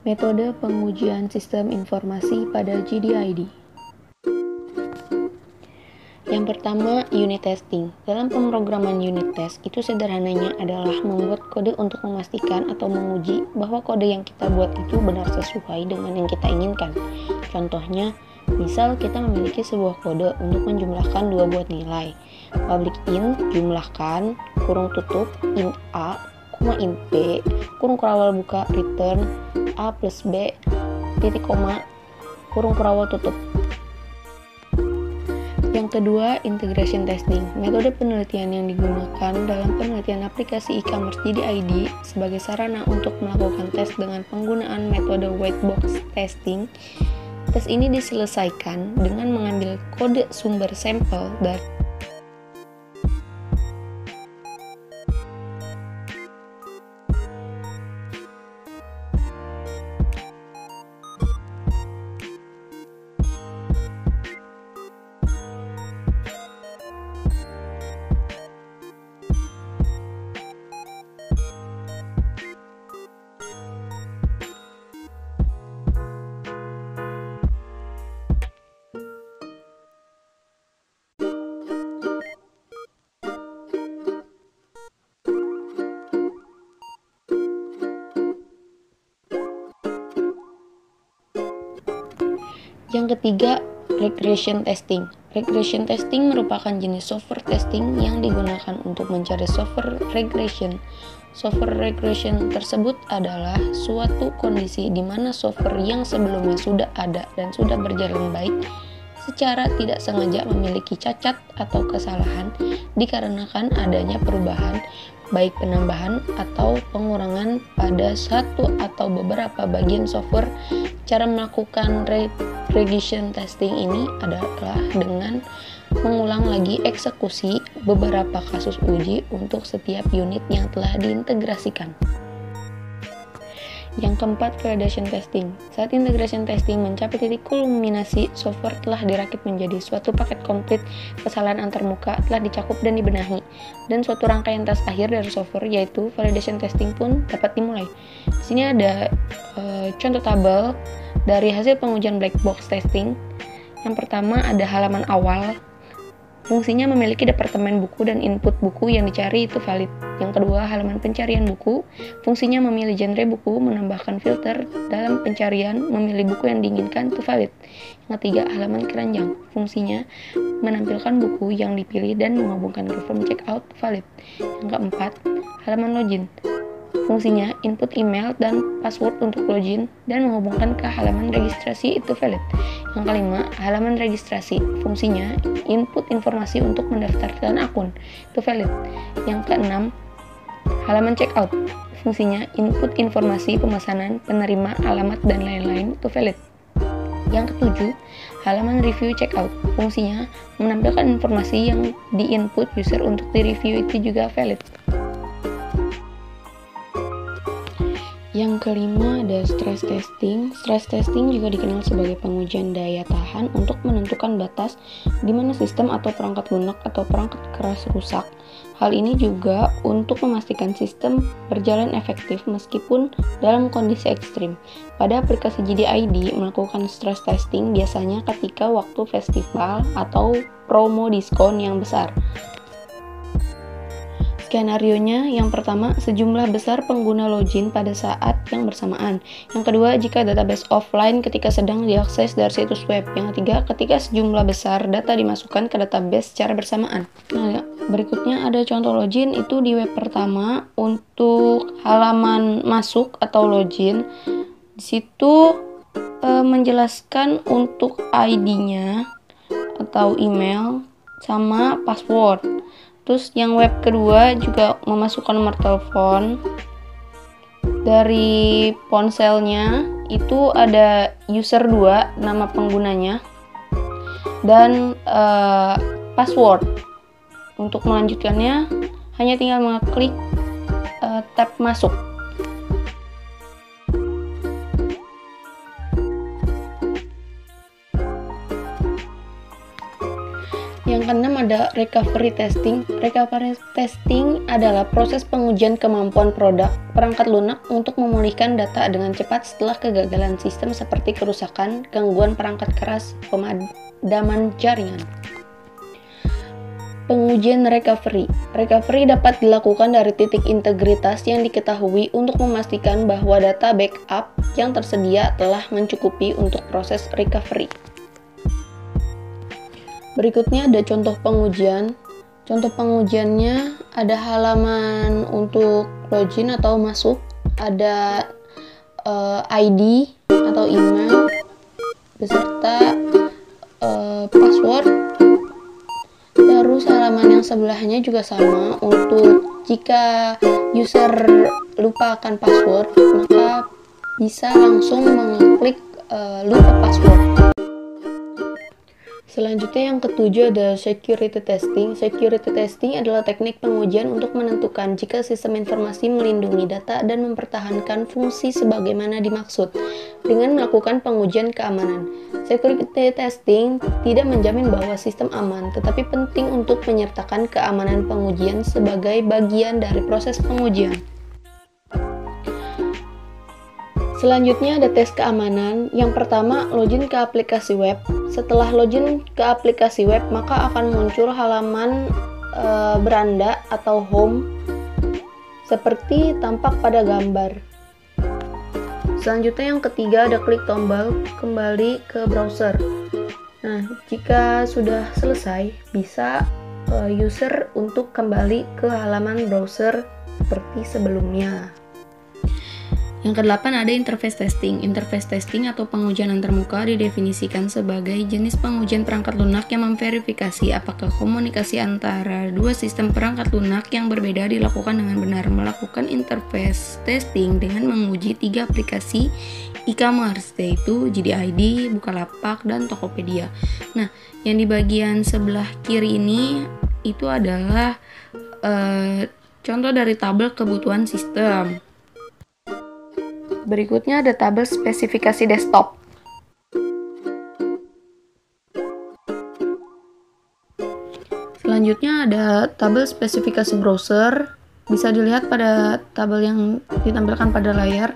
Metode pengujian sistem informasi pada GDID. Yang pertama, unit testing. Dalam pemrograman unit test, itu sederhananya adalah membuat kode untuk memastikan atau menguji bahwa kode yang kita buat itu benar sesuai dengan yang kita inginkan. Contohnya, misal kita memiliki sebuah kode untuk menjumlahkan dua buah nilai. Public int, jumlahkan, kurung tutup, int a, int b, kurung kurawal buka, return a plus b, titik koma, kurung kurawal tutup. Yang kedua, integration testing. Metode penelitian yang digunakan dalam penelitian aplikasi e-commerce GDID sebagai sarana untuk melakukan tes dengan penggunaan metode white box testing. Tes ini diselesaikan dengan mengambil kode sumber sampel dari Yang ketiga, regression testing. Regression testing merupakan jenis software testing yang digunakan untuk mencari software regression. Software regression tersebut adalah suatu kondisi di mana software yang sebelumnya sudah ada dan sudah berjalan baik secara tidak sengaja memiliki cacat atau kesalahan dikarenakan adanya perubahan, baik penambahan atau pengurangan pada satu atau beberapa bagian software. Cara melakukan regression testing ini adalah dengan mengulang lagi eksekusi beberapa kasus uji untuk setiap unit yang telah diintegrasikan. Yang keempat, validation testing. Saat integration testing mencapai titik kulminasi, software telah dirakit menjadi suatu paket komplit, kesalahan antarmuka telah dicakup dan dibenahi, dan suatu rangkaian tes akhir dari software yaitu validation testing pun dapat dimulai. Di sini ada contoh tabel dari hasil pengujian black box testing. Yang pertama ada halaman awal. Fungsinya memiliki departemen buku dan input buku yang dicari itu valid. Yang kedua, halaman pencarian buku. Fungsinya memilih genre buku, menambahkan filter dalam pencarian, memilih buku yang diinginkan itu valid. Yang ketiga, halaman keranjang. Fungsinya menampilkan buku yang dipilih dan menghubungkan ke form checkout valid. Yang keempat, halaman login. Fungsinya input email dan password untuk login dan menghubungkan ke halaman registrasi itu valid. Yang kelima, halaman registrasi. Fungsinya input informasi untuk mendaftarkan akun itu valid. Yang keenam, halaman checkout. Fungsinya input informasi pemesanan, penerima, alamat, dan lain-lain itu valid. Yang ketujuh, halaman review checkout. Fungsinya menampilkan informasi yang di-input user untuk di-review itu juga valid. Yang kelima ada stress testing. Stress testing juga dikenal sebagai pengujian daya tahan untuk menentukan batas di mana sistem atau perangkat lunak atau perangkat keras rusak. Hal ini juga untuk memastikan sistem berjalan efektif meskipun dalam kondisi ekstrim. Pada aplikasi GDID melakukan stress testing biasanya ketika waktu festival atau promo diskon yang besar. Skenarionya, yang pertama, sejumlah besar pengguna login pada saat yang bersamaan. Yang kedua, jika database offline ketika sedang diakses dari situs web. Yang ketiga, ketika sejumlah besar data dimasukkan ke database secara bersamaan. Nah, berikutnya ada contoh login itu di web pertama untuk halaman masuk atau login. Di situ menjelaskan untuk ID-nya atau email sama password. Terus yang web kedua juga memasukkan nomor telepon. Dari ponselnya itu ada user 2, nama penggunanya, dan password. Untuk melanjutkannya hanya tinggal mengklik tab masuk. Yang Yang keenam ada recovery testing. Recovery testing adalah proses pengujian kemampuan produk perangkat lunak untuk memulihkan data dengan cepat setelah kegagalan sistem seperti kerusakan, gangguan perangkat keras, pemadaman jaringan. Pengujian recovery. Recovery dapat dilakukan dari titik integritas yang diketahui untuk memastikan bahwa data backup yang tersedia telah mencukupi untuk proses recovery. Berikutnya ada contoh pengujian. Contoh pengujiannya ada halaman untuk login atau masuk, ada ID atau email, beserta password. Terus halaman yang sebelahnya juga sama. Untuk jika user lupa akan password, maka bisa langsung mengeklik lupa password. Selanjutnya yang ketujuh ada security testing. Security testing adalah teknik pengujian untuk menentukan jika sistem informasi melindungi data dan mempertahankan fungsi sebagaimana dimaksud dengan melakukan pengujian keamanan. Security testing tidak menjamin bahwa sistem aman, tetapi penting untuk menyertakan keamanan pengujian sebagai bagian dari proses pengujian. Selanjutnya ada tes keamanan. Yang pertama, login ke aplikasi web. Setelah login ke aplikasi web, maka akan muncul halaman beranda atau home seperti tampak pada gambar. Selanjutnya yang ketiga ada klik tombol kembali ke browser. Nah, jika sudah selesai, bisa user untuk kembali ke halaman browser seperti sebelumnya. Yang kedelapan ada interface testing. Interface testing atau pengujian antarmuka didefinisikan sebagai jenis pengujian perangkat lunak yang memverifikasi apakah komunikasi antara dua sistem perangkat lunak yang berbeda dilakukan dengan benar. Melakukan interface testing dengan menguji 3 aplikasi e-commerce, yaitu JDID, Bukalapak, dan Tokopedia. Nah, yang di bagian sebelah kiri ini itu adalah contoh dari tabel kebutuhan sistem. Berikutnya ada tabel spesifikasi desktop. Selanjutnya ada tabel spesifikasi browser. Bisa dilihat pada tabel yang ditampilkan pada layar.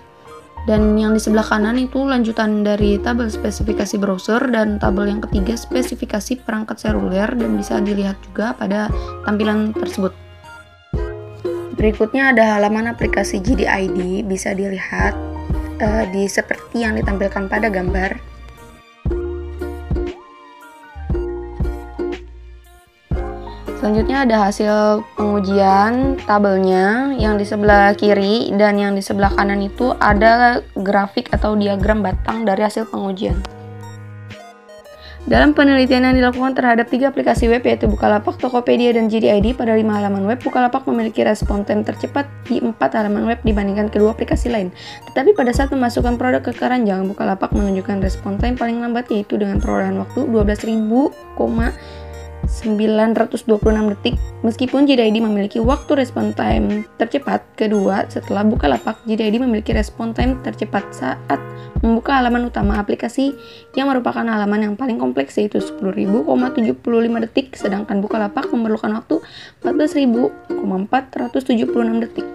Dan yang di sebelah kanan itu lanjutan dari tabel spesifikasi browser, dan tabel yang ketiga spesifikasi perangkat seluler, dan bisa dilihat juga pada tampilan tersebut. Berikutnya ada halaman aplikasi JDID, bisa dilihat seperti yang ditampilkan pada gambar. Selanjutnya ada hasil pengujian tabelnya. Yang di sebelah kiri dan yang di sebelah kanan itu ada grafik atau diagram batang dari hasil pengujian. Dalam penelitian yang dilakukan terhadap 3 aplikasi web yaitu Bukalapak, Tokopedia, dan JDID pada 5 halaman web, Bukalapak memiliki respon time tercepat di 4 halaman web dibandingkan kedua aplikasi lain. Tetapi pada saat memasukkan produk ke keranjang, Bukalapak menunjukkan respon time paling lambat, yaitu dengan perolehan waktu 12.926 detik. Meskipun JDID memiliki waktu respon time tercepat kedua setelah Bukalapak, JDID memiliki respon time tercepat saat membuka halaman utama aplikasi yang merupakan halaman yang paling kompleks, yaitu 10.075 detik, sedangkan Bukalapak memerlukan waktu 14.476 detik.